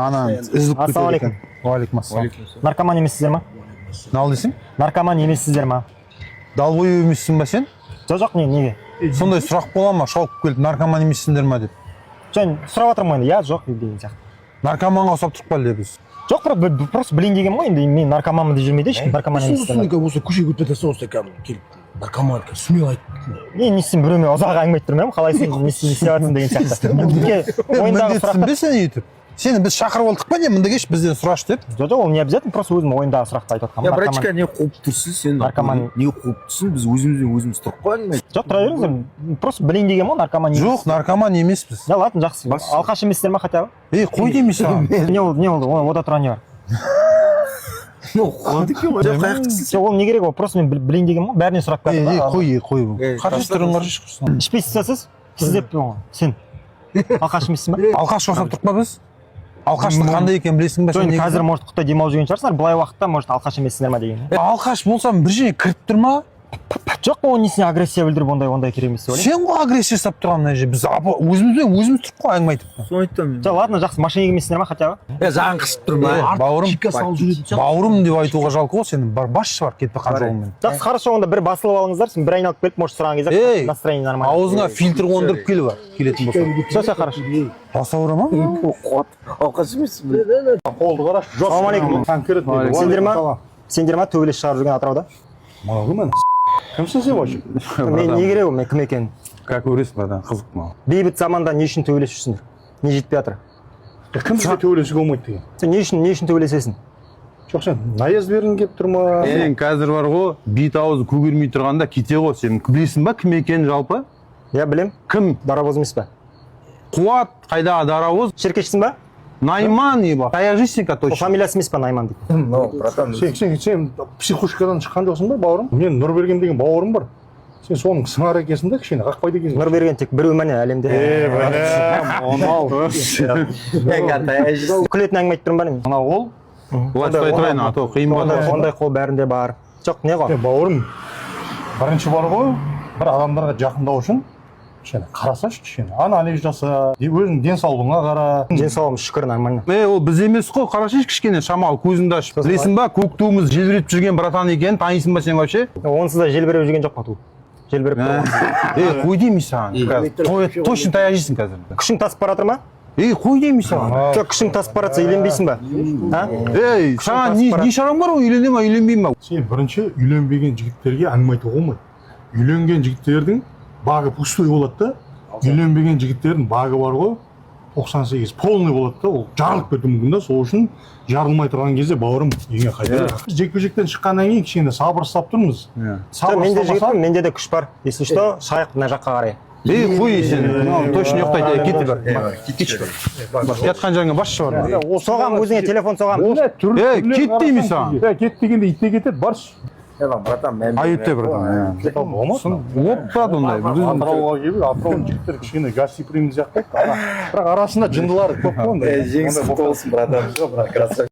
Анан үзүлүп кетет Ассалаумалейкум. экен. Алейкум ассалам. Наркоман емессіздер ма? Ал дейсиң? Наркоман емессіздер ма? Далбой эмессиң ба сен? Жоқ, неге? Сондай сурақ бола ма? Шалып келип наркоман эмессиңдер ма деп. Жөн сұрап отырмын енді, иә, жоқ деген сияқты. Наркоманға ұқсап тұрып қалды біз. Жоқ, бірақ просто білейін деген ғой, енді мен наркоманмын деп жүрмейді, ешкім наркоман емессіздер ма? Осы көшеге өтіп жатса осы келіп наркоман смело айтып. Мен не істеймін, біреумен ұзақ әңгіме айтып тұрмын, қалайсың, не істеп жатырсың деген сияқты. Ойындағы Міндетсің бе сұрақтар. сен өйтіп? Сені біз шақырып алдық па не? Мында кеш бізден сұрашы деп. Жоқ, ол не обязательно, просто өзім ойындағы сұрақты айтып Я жатқанмын. братчика не қуып тұрсың сен? Наркоман. Не қуып тұрсың? Біз өзімізбен өзіміз тұрып қойған. Жоқ, тұра беріңіздер, просто білейін деген ғой, наркоман емес. Жоқ, наркоман емеспіз. Да ладно, жақсы. Алқаш емессіздер ма хотя бы? Қой деймін саған. Не болды, ода тұрған не бар? Қуады екен ғой. Қаяқтысың? Жоқ, ол не керек, ол просто мен білейін деген ғой, бәрінен сұрап келдім. Қой. Қаршы түрін қаршы шықсын. Ішпейсіз сіз? Сіз деп сен алқаш емессің ба? Алқаш жасап тұрып па біз? Алқаштың қандай екенін білесің ба? Жоқ, қазір может құттай демалып жүрген шығарсыздар, былай уақытта может алқаш емессіңдер ма деген. Алқаш болсам бір жерге кіріп тұр ма? Жоқ, ол несіне агрессия білдіріп ондай керек емес деп ойлаймын. Сен ғой агрессия жасап тұрған мына жерде. Біз өзімізбен өзіміз тұрып қой әңгіме айтып. Соны айтамын. Жоқ, ладно, жақсы, машинаға емессіңдер ма хотя бы? Заңын қысып тұр ма? Бауырым деп айтуға жалко ғой, сенің басшы бар кетпе қан жолыңмен. Жақсы, хорошо, онда бір басылып алыңыздар, сен бір айналып келіп, может сұраған кезде настроение нормально. Аузыңа фильтр қондырып келіп келетін болса. Все хорошо. Бас ауыры ма? Алқаш емессің бе? Қолды қарашы. Ассалаумалейкум. Сендер ма төбелес шығарып жүрген Атырауда? Маған кімсің сен вообще? Мен не керек ол, мен кім екенін? Как көресің, братан, қызық маған. Бейбіт заманда не үшін төбелесіп жүрсіңдер? Не жетпей жатыр? Кім сізге төбелесуге болмайды деген? Сен не үшін төбелесесің? Жоқ, сен наезд бергің келіп тұр ма? Сен қазір бар ғой, бет аузы көгермей тұрғанда кете ғой. Сен білесің ба кім екенін жалпы? Я білем. Кім? Дарабоз емес па? Қуат, қайдағы дарабоз? Шеркешсің ба? Найман ебі. Таяжистенька Ол точно. фамилиясы емес па Найман дейді? Ну, братан. Сен психушкадан шыққан жоқсың ба, бауырым? Мен Нұрберген деген бауырым бар. Сен соның сыңар екенсің да, кішкене қақпайды екенсің. Нұрберген тек біреу мәне әлемде. Күлетін әңгіме айтып тұрмын ба мен? Мына ол? Олай айтпай тұрайын, а то қиын болады. Ондай қол бәрінде бар. Жоқ, не ғой? Бауырым, бірінші бар ғой, бір адамдарға жақындау үшін кішкене қарасашы, кішкене анализ жаса, өзің денсаулығыңа қара. Денсаулығым шүкір нормально. Ол біз емес қой, қарашы кішкене шамал көзіңді ашып. Білесің ба, көк туымыз желбіретіп жүрген братан екенін танисың ба сен вообще? Онсыз да желбіреп жүрген жоқ па ту? Желбіреп тұр. Қой деймін саған. Точно таяжисың қазір. Күшің тасып бара жатыр ма? Қой деймін саған. Жоқ, күшің тасып бара жатса үйленбейсің ба? Саған не шараң бар ғой, үйлене ма, үйленбеймін ба? Сен бірінші үйленбеген жігіттерге әңгіме айтуға болмайды. Үйленген жігіттердің бағы пустой болады да, үйленбеген жігіттердің бағы бар ғой, 98 полный болады да, ол жарылып кетуі мүмкін да, сол үшін жарылмай тұрған кезде бауырым үйіңе қайта. Біз жекпе-жектен шыққаннан кейін кішкене сабыр ұстап тұрмыз. Менде жігітпін, менде де күш бар. Если что, шайық мына жаққа қарай. Қой сен, точно ұйықтайды, кетті бар. Жатқан жеріңе басшы бар. Соғам, өзіңе телефон соғам. Кет деймін саған. Кет дегенде итте кетеді, баршы. Братан, мен... Айыпте братан. Болмасын. Оппады ондай. Атырауға келіп, Атырауның жігіттері кішкене гостеприимный сияқты. Бірақ арасында жындылар көп қой. Жеңіс құтты болсын, братан.